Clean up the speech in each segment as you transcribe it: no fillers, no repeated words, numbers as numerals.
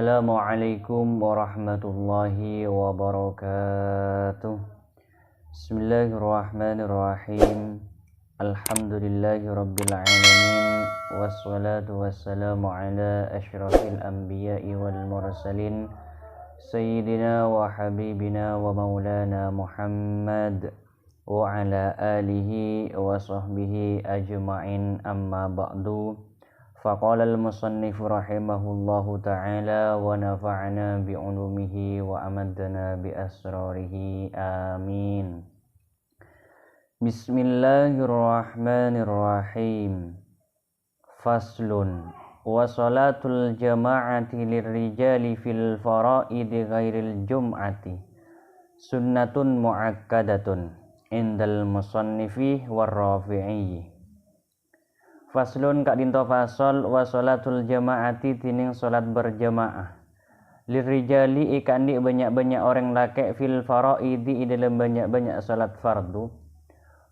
Assalamualaikum warahmatullahi wabarakatuh. Bismillahirrahmanirrahim. Alhamdulillahi rabbil alamin. Wassalatu wassalamu ala asyrafil anbiya'i wal mursalin Sayyidina wa habibina wa maulana Muhammad wa ala alihi wa sahbihi ajma'in, amma ba'du. Faqala al-musannif rahimahullahu ta'ala wa nafa'ana bi'ulumihi wa amadana bi asrarihi, amin. Bismillahirrahmanirrahim. Faslun. Wa salatul jama'ati lirrijali fil fara'idi ghairil jum'ati sunnatun mu'akkadatun indal musannifi warrafi'i. Faslun kak dinto fasol wa sholatul jama'ati tining sholat berjamaah lirijali ikan di banyak-banyak orang laki fil faraidi dalam banyak-banyak sholat fardu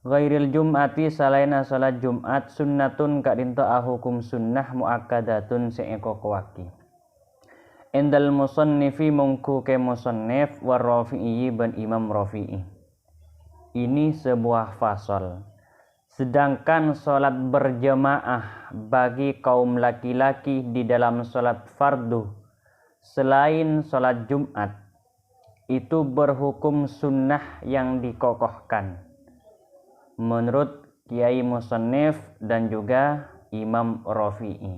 ghairil jum'ati salaina sholat jumat sunnatun kak dinto hukum sunnah muakkadatun seeko kuwaki endal musannifi mungku ke musannif warrafi'i ban imam rafi'i. Ini sebuah fasol. Sedangkan sholat berjamaah bagi kaum laki-laki di dalam sholat fardu selain sholat Jumat itu berhukum sunnah yang dikokohkan menurut Kiai Musannif dan juga Imam Rafi'i.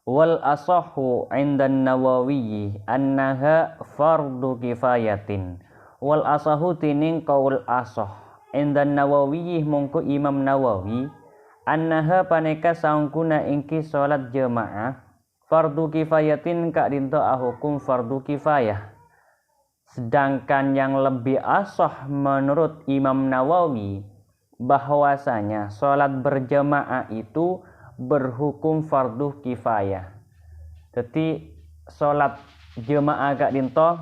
Wal asahhu 'indan Nawawi annaha fardu kifayatin. Wal asahu tining qaul asah Indan Nawawi mungku Imam Nawawi annaha paneka saungkuna ingki salat jamaah fardu kifayatin kak dinto hukum fardu kifayah. Sedangkan yang lebih asah menurut Imam Nawawi bahwasanya salat berjamaah itu berhukum fardu kifayah. Jadi salat jamaah kak dinto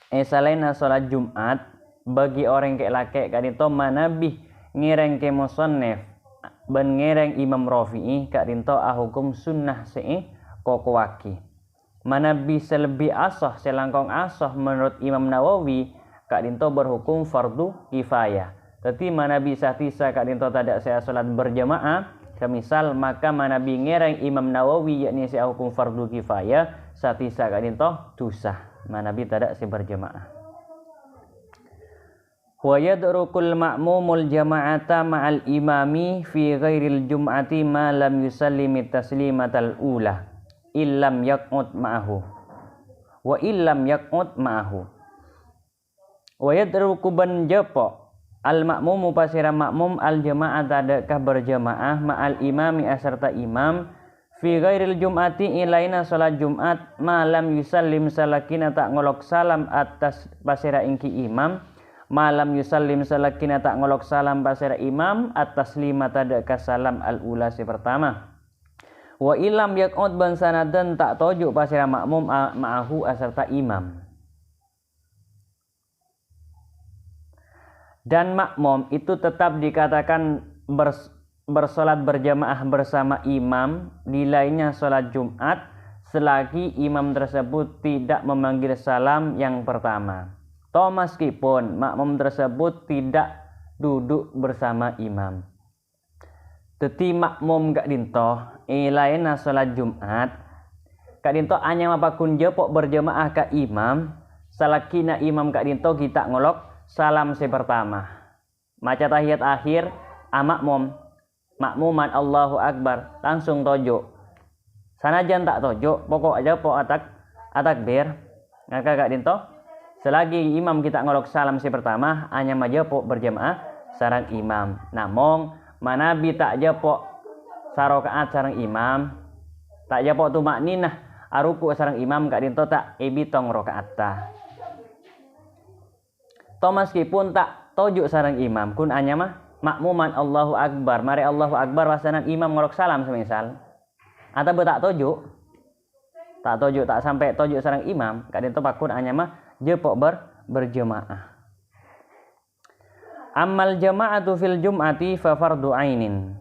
selain salat Jumat bagi orang ke laki kak dinto manabih ngereng ke musannif ban ngereng Imam Rafi'i kak dinto hukum sunnah kokwaki. Manabih selebih asah selangkong asah menurut Imam Nawawi kak dinto berhukum fardu kifayah. Tapi manabih satisa kak dinto tidak saya salat berjamaah semisal maka manabih ngereng Imam Nawawi yakni saya hukum fardu kifayah satisa kak dinto tusah manabih tidak saya berjamaah. Wa yadrukul ma'mumul jama'ata ma'al imami fi ghairil jum'ati ma lam yusallimi taslimatal ula illam yaq'ud ma'ahu wa illam yaq'ud ma'ahu. Wa yadruku ban japo al ma'mumu pasira ma'mum al jama'ata adakah berjamaah ma'al imami aserta imam fi ghairil jum'ati ilaina salat Jumat ma lam yusallim salakina tak ngolok salam atas pasira ingki imam malam yusallim salakina tak ngolok salam pasira imam atas lima tadaka salam al-ula si pertama. Wa ilam yak'ud ban sanadan tak tojuk pasira makmum ma'ahu aserta imam. Dan makmum itu tetap dikatakan bersolat berjamaah bersama imam di lainnya solat Jumat selagi imam tersebut tidak memanggil salam yang pertama. Toh meskipun makmum tersebut tidak duduk bersama imam. Teti makmum gak dinto lainna salat Jumat kak dinto hanya mapakun jepok berjamaah ka imam salakina imam kak dinto kita ngolok salam si pertama maca tahiyat akhir makmuman Allahu Akbar langsung tojo sanajan tak tojo pokok aja pok atakbir maka kak dinto selagi imam kita ngolok salam si pertama hanya majapok berjamaah sarang imam. Namong manabi tak japok sarokaat sarang imam, tak japok tumakninah aruku sarang imam kak dinto tak ibitong rokaat ta. To meskipun tak tojuk sarang imam kun hanya makmuman Allahu Akbar, mari Allahu Akbar wasanan imam ngolok salam semisal. Atau tak tojuk tak sampai tojuk sarang imam kak dinto pakun hanya jepok berjamaah. Amal jama'atu fil jum'ati fa fardu ainin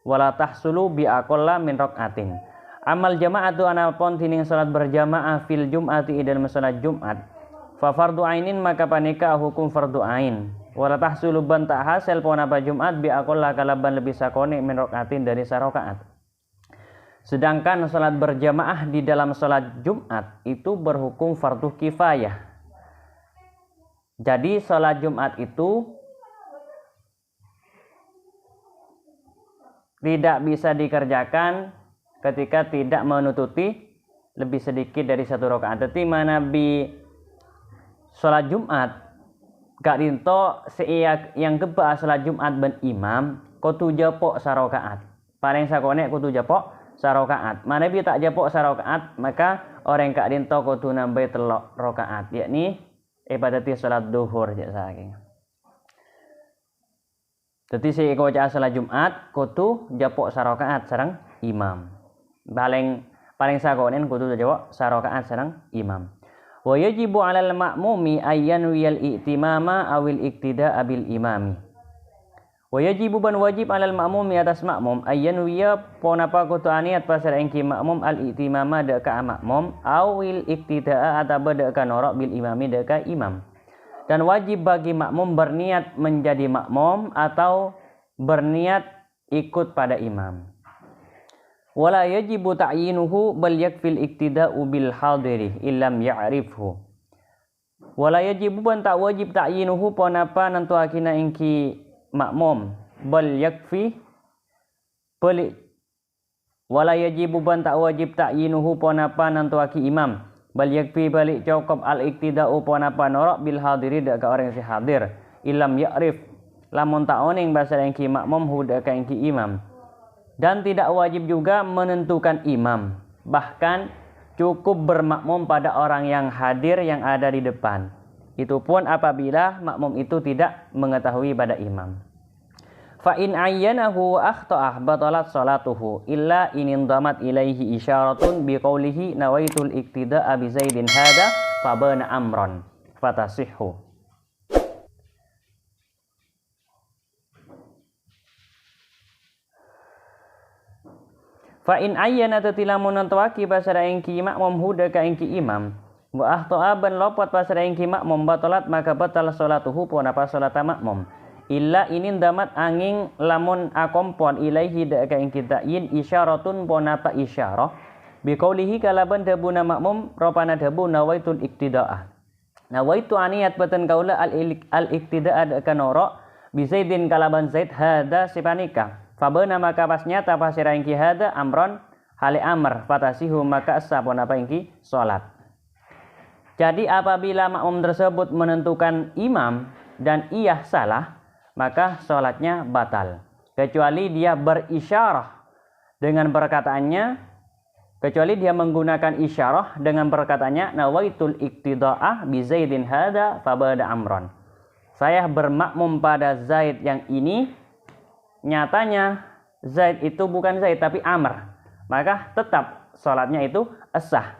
wala tahsulu bi aqalla min raqatin. Amal jama'atu anapun tining salat berjamaah fil jum'ati dalam salat Jumat. Fa fardu ainin maka panika hukum fardu ain. Wala tahsulu ban tak hasil pon apa Jumat bi aqalla kalaban lebih sakone min rakaatin dari sarakaat. Sedangkan salat berjamaah di dalam salat Jumat itu berhukum fardu kifayah. Jadi salat Jumat itu tidak bisa dikerjakan ketika tidak menutupi lebih sedikit dari satu rakaat. Tetapi mana bi sholat Jumat gak dinto seiyak yang keba sholat Jumat ben imam kudu japok sarakaat. Paling sakone kudu japok sarakaat. Mana bi tak japok sarakaat maka orang gak dinto kudu nambah 3 rakaat, yakni ibadati sholat duhur jak saking. Jadi si koca sholat Jumat kudu japok sarakaat sareng imam. Paling sakonen kudu jawab sarakaat sareng imam. Wa yajibu 'alal ma'mumi ayyan wiyal i'timama awil iktida'a bil imami. Wa yajibu ban wajib 'alal ma'mumi atas makmum ayyan wiya ponapa kudu aniat pasar engki makmum al i'timama da ka makmum awil iktida'a ataba da ka norok bil imami da ka imam. Dan wajib bagi makmum berniat menjadi makmum atau berniat ikut pada imam. Wala yajibu ta'yinuhu bal yakfil iktida'u bil hadiri illam ya'rifhu. Wala yajibu ban tak wajib ta'yinuhu ponapa nantuakina engki makmum bal yakfi balik. Wala yajibu ban tak wajib ta'yinuhu ponapa nantuaki imam bal yakfi balik cukup al iktida'u ponapa norok bil hadiri dak orang si hadir illam ya'rif lamun tak oning bahasa engki makmum huda ka engki imam. Dan tidak wajib juga menentukan imam. Bahkan cukup bermakmum pada orang yang hadir yang ada di depan. Itu pun apabila makmum itu tidak mengetahui pada imam. Fa in ayyanahu wa akhta'ah batalat salatuhu illa in indamat ilaihi isyaratun biqaulihi nawaitul iktida'a bi Zaidin hada fa bana amran fatasihhu. Fa in ayyana tatilamun antawaki pasara engki makmum huda ka engki imam wa ahta'a ban lopot pasara engki makmum batalat maka batal salatuhu punapa salat makmum illa inin damat angin lamun akompon ilaihi da ka engki ta'yin isyaratun punapa isyarah biqaulihi kalaban dabuna makmum ropana dabu nawaitul iktida'ah nawaitu aniat batan kaula al iktida'a da ka norok bi Zaidin kalaban Zaid hada sipanika fabana maka pas nyata pasira engki hada amron hale amr fatasihu maka asapun apa engki salat. Jadi apabila makmum tersebut menentukan imam dan ia salah maka salatnya batal kecuali dia berisyarah dengan perkataannya, kecuali dia menggunakan isyarah dengan perkataannya nawaitul iktida'ah bi Zaidin hada fabada amron. Saya bermakmum pada Zaid yang ini. Nyatanya Zaid itu bukan Zaid tapi Amr, maka tetap sholatnya itu sah.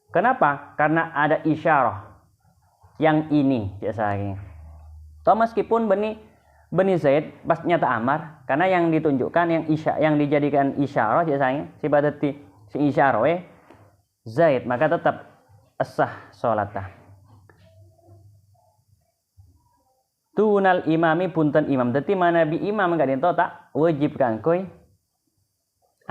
Kenapa? Karena ada isyarah yang ini biasanya. Toh meskipun beni Zaid pas nyata Amr, karena yang ditunjukkan yang dijadikan isyarah biasanya sibadati si isyarah Zaid, maka tetap sah sholatnya. Tunal imami punten imam. Dadi mana bi imam gak dinto tak wajib kangkoy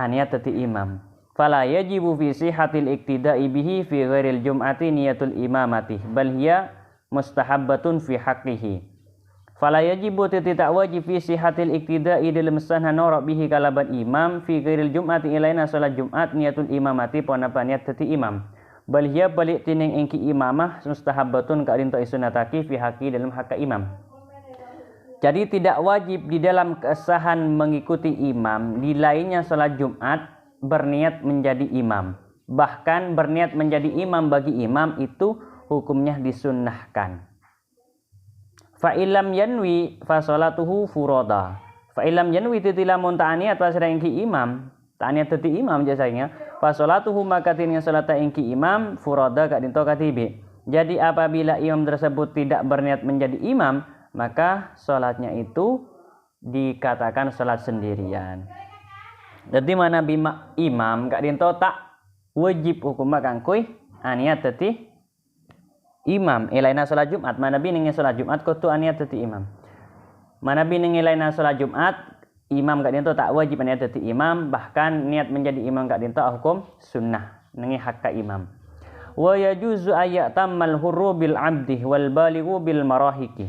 aniat tati imam. Fala yajibu fi sihatil iktida'i bihi fi ghairil jum'ati niyatul imamati bal hiya mustahabbatun fi haqqihi. Fala yajibu tak wajib fi sihatil iktida'i dalam sanha norok bihi kalaban imam fi ghairil jum'ati ilaina salat Jumat niyatul imamati ponapa niat tati imam. Bal hiya balik tining engki imamah mustahabbatun ka dinto isunataki fi haqqi dalam hak imam. Jadi tidak wajib di dalam kesahan mengikuti imam di lainnya sholat Jumat berniat menjadi imam. Bahkan berniat menjadi imam bagi imam itu hukumnya disunnahkan. Fa ilam yanwi fa sholatuhu furoda. Fa ilam yanwi titilamun ta'aniat pasra engki imam. Ta'aniat teti imam jasanya. Fa sholatuhu maka tinnya sholat engki imam furoda kak dinto katibi. Jadi apabila imam tersebut tidak berniat menjadi imam, maka sholatnya itu dikatakan sholat sendirian. Jadi mana bima imam kak dinto tak wajib hukum kangkui aniat teti imam. Ilaina salat Jumat mana bi ning salat Jumat kudu aniat teti imam. Mana bi ning ilaina salat Jumat imam kak dinto tak wajib aniat teti imam, bahkan niat menjadi imam kak dinto hukum sunnah nengi hakka imam. Wa yajuzu ayatammal hurru bil abdi wal balighu bil marahiki.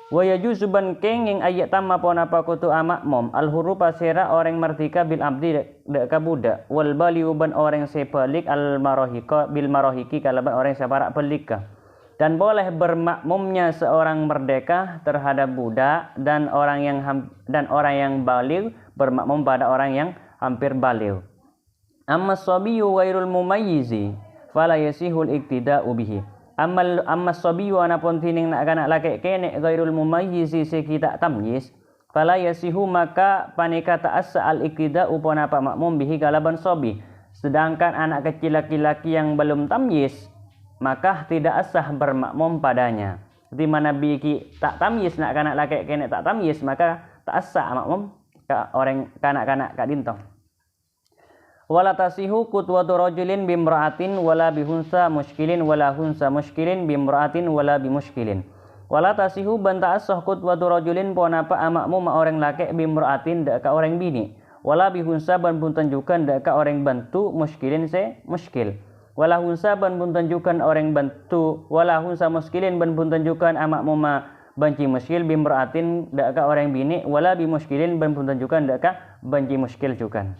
Wa yajuzu ban kenging ayat tamma pona apa kutu amakmum al huru pasera orang merdeka bil abdi dek kabuda wal baliu ban orang sepalik al marahika bil marahiki kalaban orang separak pelika, dan boleh bermakmumnya seorang merdeka terhadap budak dan orang yang baliu bermakmum pada orang yang hampir baliu. Amma sabiyu ghairul mumayyizi fala yasihul iktida'u bihi. Amma sabiyu anapun tining nak kanak laki kene ghairul mumayyizi sekita tamyiz fala yasihu maka panika ta'assa al iktida'u pon apa makmum bihi kalaban sabi. Sedangkan anak kecil laki-laki yang belum tamyiz maka tidak asah bermakmum padanya. Di mana biki tak tamyiz nak kanak laki kene tak tamyiz maka tak asah makmum ka orang kanak-kanak kak dintong. Wala tasihu kutwatu rajulin bimra'atin wala bihunsa muskilin wala hunsa muskilin bimra'atin wala bimuskilin. Wala tasihu banta asah kutwatu rajulin pon apa amakmu orang laki bimra'atin dak ka orang bini. Wala bihunsa ban pun tunjukkan dak ka orang bantu muskilin se muskil. Wala hunsa ban pun tunjukkan orang bantu wala hunsa muskilin ban pun tunjukkan amakmu banci muskil bimra'atin dak ka orang bini wala bimuskilin ban pun tunjukkan dak ka banci muskil juga.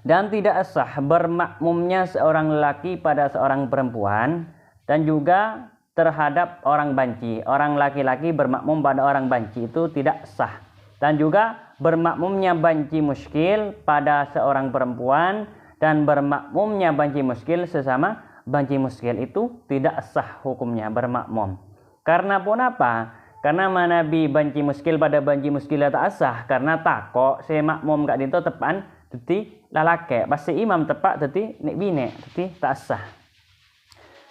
Dan tidak sah bermakmumnya seorang lelaki pada seorang perempuan dan juga terhadap orang banci. Orang laki-laki bermakmum pada orang banci itu tidak sah. Dan juga bermakmumnya banci muskil pada seorang perempuan dan bermakmumnya banci muskil sesama banci muskil itu tidak sah hukumnya bermakmum. Karena pun apa? Karena manabi banci muskil pada banci muskil tak sah karena takok se makmum gak dinto tepan teti lalake pasti imam tepak teti nek bine teti tak sah.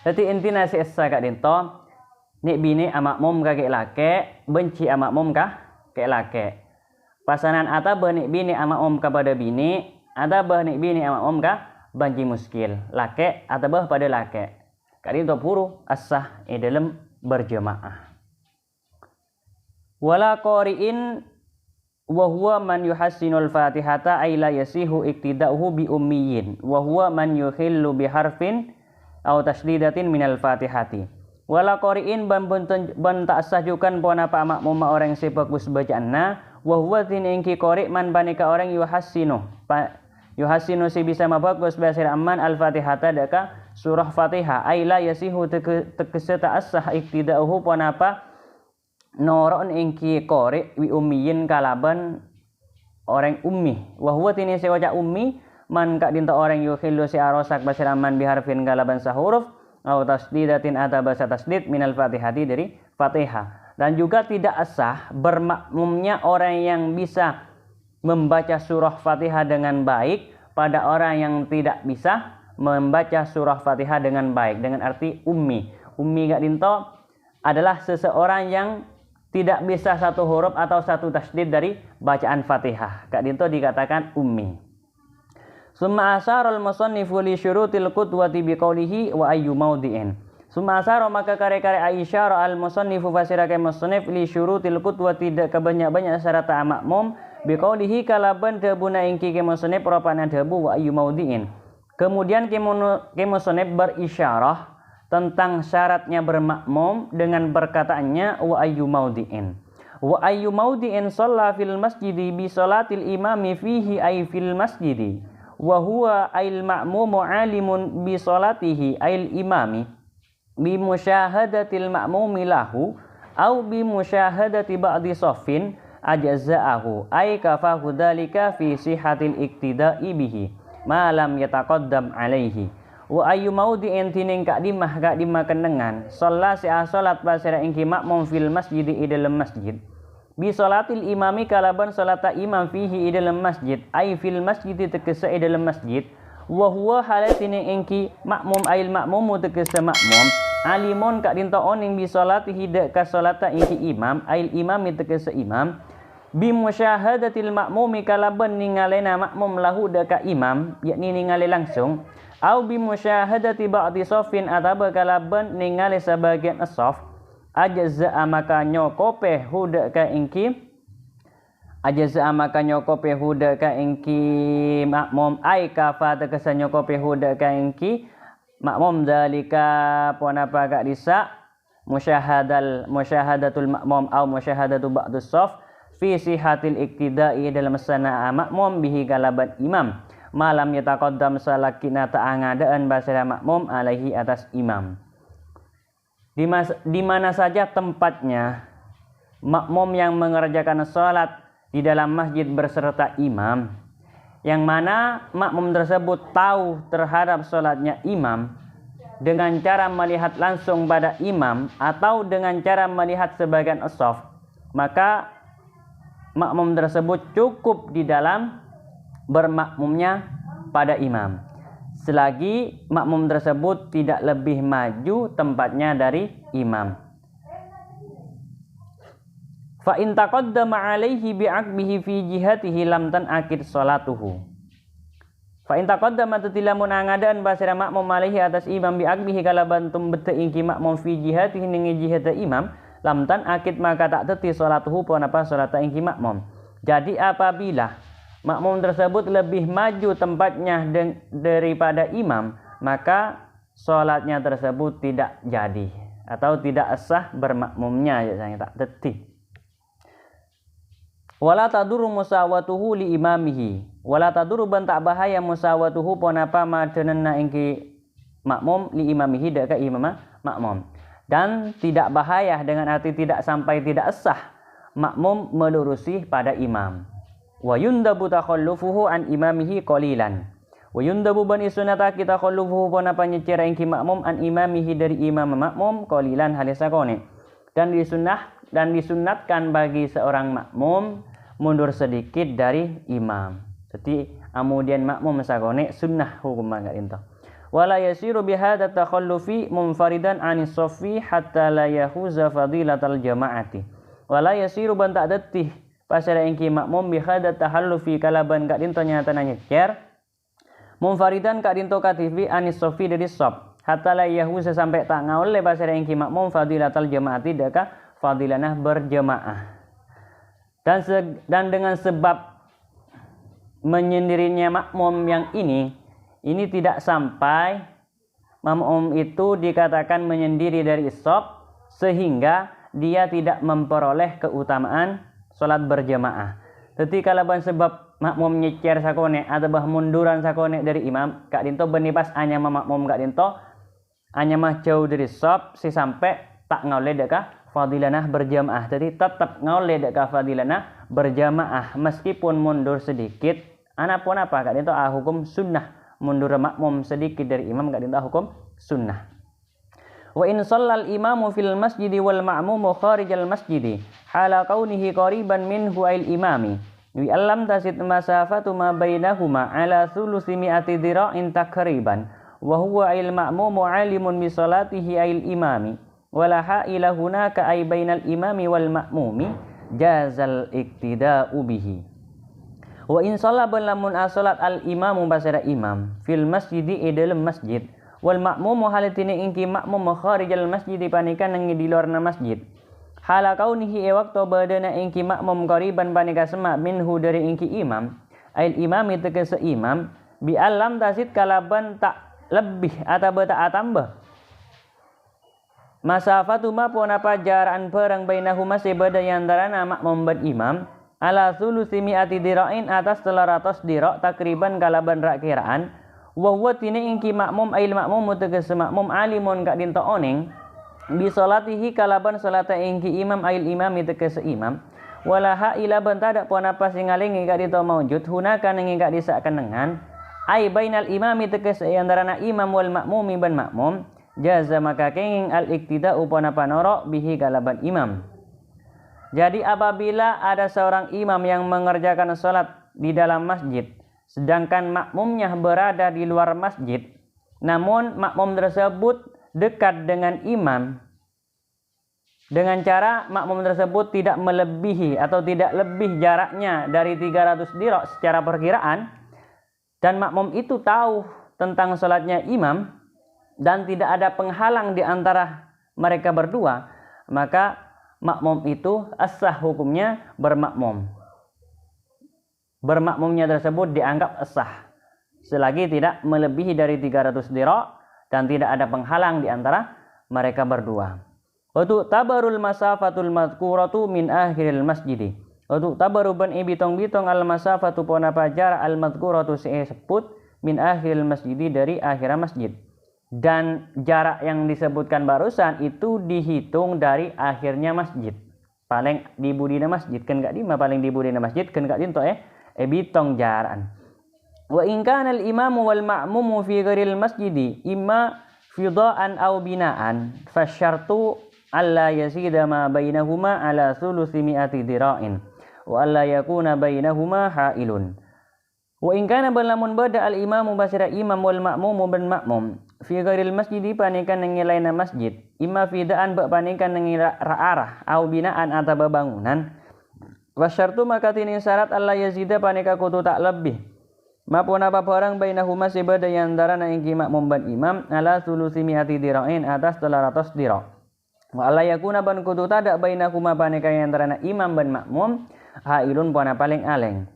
Teti intina si sah kak dinto nek bine amakmum kakek lake benci amakmum kah kek lake. Pasanan ataba nek bine amakmum kepada bine ataba nek bine amakmum kah banci muskil lake ataba pada lake. Kak dinto puru asah dalam berjemaah. Wala qari'in wa huwa man yuhassinul fatihata ay la yasihu iktida'uhu bi ummiyin wa huwa man yukhillu bi harfin aw tasdidatin minal fatihati. Wala qari'in ban tak sajukan pon apa makmum orang sebagus bacaanna wa huwa tin engki qari' man banika orang yuhassinu si bisa mabagus basir amman al fatihata daka surah fatihah ay la yasihu tegese ta asah iktida'uhu pon apa noron engki qari wi ummiyin kalaban orang ummi wa huwa tini sewaja ummi man kak dinta orang yukhillu si arosak basiraman biharfin kalaban sahuruf atau tasdidatin atabasa tasdid minal fatihati dari fatihah. Dan juga tidak asah bermakmumnya orang yang bisa membaca surah fatihah dengan baik pada orang yang tidak bisa membaca surah fatihah dengan baik, dengan arti ummi kak dinta adalah seseorang yang tidak bisa satu huruf atau satu tasdid dari bacaan Fatihah. Kak dinto dikatakan ummi. Summa asara al-musannifu li syurutil qudwati biqaulihi wa ayyu mawdi'in. Summa asara maka kare-kare aisyara al-musannifu fasirake musannif li syurutil qudwati kebanyak-banyak syarat makmum biqaulihi kalaban debuna ingki ke musannif ropana debu wa ayyu mawdi'in. Kemudian ke musannif berisyarah tentang syaratnya bermakmum dengan perkataannya wa ayyu maudi'in. Wa ayyu maudi'in shalla fil masjidi bi salatil imami fihi ay fil masjidi. Wa huwa ayil ma'mumu alimun bi salatihi ayil imami bi musyahadatil ma'mumi lahu au bi musyahadati ba'di saffin ajza'ahu ay kafahu dzalika fi sihatil iktida'i bihi ma lam yataqaddam alaihi. Wa ayyu maudi'in tining kak dimah kendengan sholat si salat pasira ingki makmum fil masjid di dalam masjid bi salatil imami kalaban salata imam fihi dalam masjid ay fil masjid tegese dalam masjid wa huwa halatine ingki makmum ayil makmumu tegese makmum alimun kak dinta oning bi salatihi dak ka salata ingki imam ayil imami tegese imam bi musyahadatil makmumi kalaban ningalena makmum lahu deka imam, yakni ningali langsung, au bi musyahadati ba'di safin ataba kalaban ningali sebagian as-saf, ajza maka nyokope hudaka ingki ajza maka nyokope hudaka ingki makmum ai kafa tegesa nyokope hudaka ingki makmum dalika ponapa gak disa musyahadatul makmum au musyahadatu ba'dus saf fi sihatil iktida'i dalam sanaa makmum bihi kalaban imam malam yataqaddam salakina ta'angadaan basara makmum alaihi atas imam. Di mana saja tempatnya makmum yang mengerjakan salat di dalam masjid berserta imam, yang mana makmum tersebut tahu terhadap salatnya imam dengan cara melihat langsung pada imam atau dengan cara melihat sebagian as-saf, maka makmum tersebut cukup di dalam bermakmumnya pada imam selagi makmum tersebut tidak lebih maju tempatnya dari imam. Fa in taqaddama alaihi bi'aqbihi fi jihatihi lam tanaqid salatuhu. Fa in taqaddama tatilamun angadaan basira makmum alaihi atas imam bi'aqbihi kalaban tumbete ingki makmum fi jihatihi ning jihata imam lam tanaqid maka tak teti salatuhu punapa salata ingki makmum. Jadi apabila makmum tersebut lebih maju tempatnya daripada imam, maka salatnya tersebut tidak jadi atau tidak sah bermakmumnya, ya saya tak teti. Wala taduru musawatuhu li imamihi. Wala taduru ban tak bahaya musawatuhu ponapa madenena ingki makmum li imamihi deka imam makmum. Dan tidak bahaya dengan arti tidak sampai tidak sah makmum melurusi pada imam. Wa yundabu takhallufuhu an imamihi qalilan. Wa yundabu ban isunata kita takhallufuhu ponapa nyecera ingki makmum an imamihi dari imam makmum qalilan halisakone. Dan disunatkan bagi seorang makmum mundur sedikit dari imam. Jadi kemudian makmum sakone sunnah hukum enggak itu. Wala yasiru bihadza takhallufi munfaridan anis saffi hatta la yahuza fadilatal jama'ati. Wala yasiru ban tak detih pasara ingki makmum bihadza takhallufi kalaban gak dinto nyatana nyecer munfaridan gak dinto katifi anis saffi dari saf hatta la yahuza sampai tak ngaul le pasara ingki makmum fadilatal jama'ati deka fadilanah berjamaah. Dan dengan sebab menyendirinya makmum yang ini tidak sampai makmum itu dikatakan menyendiri dari shaf sehingga dia tidak memperoleh keutamaan sholat berjamaah. Jadi kalau sebab makmum nyecer sakone atau bah munduran sakone dari imam, kak dinto benipas hanya makmum kak dinto hanya mah jauh dari shaf si sampai tak ngaule deka fadilanah berjamaah. Jadi tetap ngaule deka fadilanah berjamaah meskipun mundur sedikit. Anapun apa kak dinto hukum sunnah mundur makmum sedikit dari imam kak dinto hukum sunnah. Wa in shallal imamu fil masjidi wal ma'mumu kharijal masjidi hala kaunihi qariban minhu ail imami wi allam tasid masafatu ma bainahuma ala thuluthi mi'ati dira'in takriban wa huwa ail ma'mumu alimun bi salatihi ail imami wala ha'ila hunaka ay bainal imami wal ma'mumi jazal iktida'u bihi. Wa in shalla lamun asalat al imamu basara imam fil masjidi dalam masjid wal ma'mumu halitini ingki makmum kharijal masjid panikan nang di luar masjid hala kaunihi waktu badana ingki makmum qariban panika semak minhu dari ingki imam ail imami tegese imam bi alam tasid kalaban tak lebih atau tak tambah masafatu ma ponapa jaran perang bainahuma sebada yantarana makmum ban imam ala thuluthi mi'ati dira'in atas 300 dira' takriban kalaban rakiraan wa huwa tine ingki makmum ail makmum tegese makmum alimun kak dinto oneng bi salatihi kalaban salata ingki imam ail imam tegese imam wala haila bantada ponapa singalingi kak dinto maujud hunaka nang kak disaken dengan ai bainal imami tegese antarana imam wal makmumi ban makmum jaza maka kenging al iktida'u ponapa noro bihi kalaban imam. Jadi apabila ada seorang imam yang mengerjakan salat di dalam masjid sedangkan makmumnya berada di luar masjid, namun makmum tersebut dekat dengan imam dengan cara makmum tersebut tidak melebihi atau tidak lebih jaraknya dari 300 dirok secara perkiraan, dan makmum itu tahu tentang sholatnya imam dan tidak ada penghalang di antara mereka berdua, maka makmum itu as-sah hukumnya bermakmum. Bermakmumnya tersebut dianggap as-sah selagi tidak melebihi dari 300 dirok dan tidak ada penghalang di antara mereka berdua. Wa tabarul masafatul madhkuratu min akhiril masjidi. Wa tabaru ban bitong-bitong al masafatu pona pajar al madhkuratu sebut min akhiril masjidi dari akhir masjid. Dan jarak yang disebutkan barusan itu dihitung dari akhirnya masjid. Paling di budina masjid kan gak dima, paling di budina masjid kan gak dinto bitong jaran. Wa in kana al imamu wal ma'mumu fi ghairil masjidi imma fidaan aw binaan fasyartu alla yazida ma bainahuma ala thuluthi mi'ati dira'in wa alla yakuna bainahuma hailun. Wa in kana balamun bada al imamu basira imam wal ma'mumu ban ma'mum fi ghairil masjidi panikan nengilaina masjid imma fidaan ba panikan nengira arah aw binaan atau bangunan wasyartu maka tini syarat alla yazida panika kutu tak lebih maupun apa barang bainahuma sebada yang antara ing makmum ban imam ala sulusi mi'ati dira'in atas 300 dira'. Wa alla yakuna ban kutu tadak bainahuma panika yang antara imam ban makmum hailun pona paling aleng.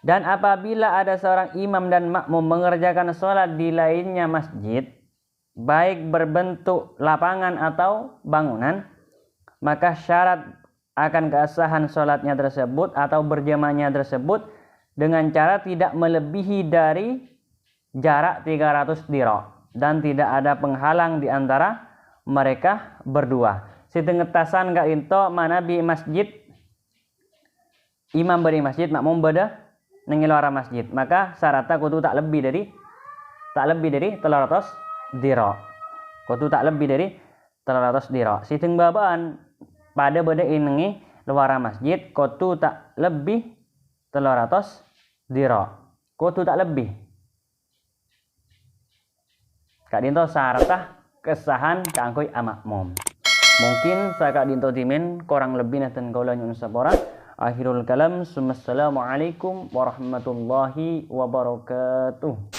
Dan apabila ada seorang imam dan makmum mengerjakan sholat di lainnya masjid, baik berbentuk lapangan atau bangunan, maka syarat akan keabsahan sholatnya tersebut atau berjamaahnya tersebut dengan cara tidak melebihi dari jarak 300 dirok dan tidak ada penghalang di antara mereka berdua. Setengetasan gak into mana bi masjid imam beri masjid makmum beda nengiluara masjid, maka syaratnya kudu tak lebih dari 300 dirok. Kudu tak lebih dari 300 dirok. Siteng babaan pada beda ini luar masjid kudu tak lebih 300 dirok. Kudu tak lebih. Kak dinto syaratah kesahan kangkoi amakmum. Mungkin saya kak dinto timen kurang lebih naten kaula nyun sapora. Akhirul kalam. Assalamualaikum warahmatullahi wabarakatuh.